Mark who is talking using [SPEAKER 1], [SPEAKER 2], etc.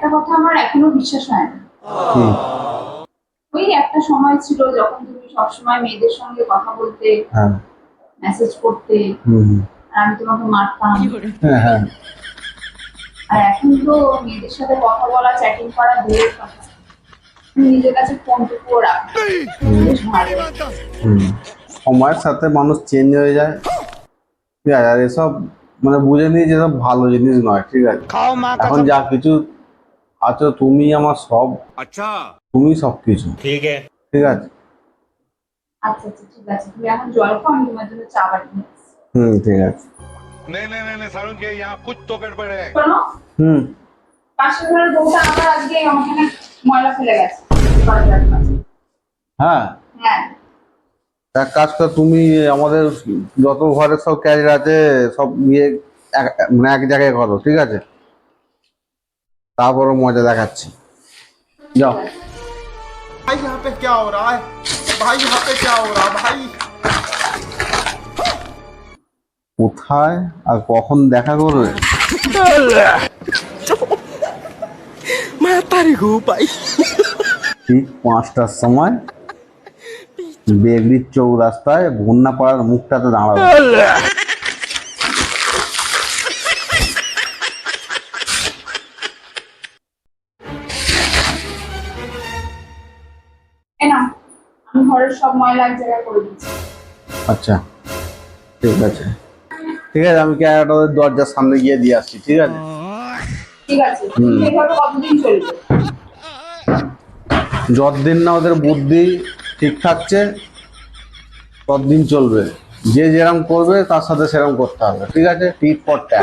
[SPEAKER 1] একটা কথা আমার এখনো বিশ্বাস হয় না। ওই একটা সময় ছিল যখন তুমি সবসময় মেয়েদের সঙ্গে কথা বলতে,
[SPEAKER 2] হ্যাঁ
[SPEAKER 1] মেসেজ করতে, আর আমি তোমাকে মারতাম।
[SPEAKER 2] হ্যাঁ হ্যাঁ
[SPEAKER 1] আর এখন তো মেয়েদের সাথে কথা বলা, চ্যাটিং করা দূরের কথা, তুমি নিজের কাছে ফোনটুকুও রাখো। বেশ ভালো।
[SPEAKER 2] সময়ের সাথে মানুষ চেঞ্জ হয়ে যায়, ঠিক আছে। আর এসব মানে বুঝে নিই যেসব ভালো জিনিস নয়, ঠিক আছে। এখন যা কিছু আছো তুমি আমার সব,
[SPEAKER 3] अच्छा
[SPEAKER 2] তুমি সব কিছু,
[SPEAKER 3] ठीक है
[SPEAKER 2] ঠিক আছে।
[SPEAKER 1] আচ্ছা আচ্ছা, ঠিক আছে, তুমি এখন জল খাও, আমি তোমার জন্য চা বানিয়ে আসছি।
[SPEAKER 2] ঠিক আছে।
[SPEAKER 3] नहीं नहीं नहीं नहीं सारुण के यहाँ कुछ तो गड़बड़ है
[SPEAKER 1] শোনো, পাশের ঘরের বউটা আবার আজকে ওখানে ময়লা ফেলে গেছে দরজার কাছে।
[SPEAKER 2] হ্যাঁ,
[SPEAKER 1] হ্যাঁ,
[SPEAKER 2] এক কাজ কর, তুমি আমাদের যত ঘরের সব ক্যারিয়ার আছে সব ইয়ে মানে এক জায়গায় করো, ঠিক আছে। তারপরও মজা দেখাচ্ছি, যাও।
[SPEAKER 4] भाई यहाँ पे क्या हो रहा है? भाई यहाँ पे क्या हो रहा है भाई?
[SPEAKER 2] কোথায় আর কখন দেখা করবে? ঠিক 5টার সময় বেগড়ির চৌরাস্তায় বন্যাপাড়ার মুখটাতে দাঁড়াবে।
[SPEAKER 1] না, আমি ঘরের সব ময়লা এক জায়গায় করে দিচ্ছি।
[SPEAKER 2] আচ্ছা ঠিক আছে, ঠিক আছে, আমি ক্যারেটার দরজার সামনে গিয়ে দিয়ে আসছি, ঠিক আছে।
[SPEAKER 1] ঠিক আছে, তুমি এভাবে কতদিন চলবে?
[SPEAKER 2] যতদিন না ওদের বুদ্ধি ঠিক থাকছে ততদিন চলবে। যে যেরকম করবে তার সাথে সেরকম করতে হবে, ঠিক আছে। Tit for ট্যাট।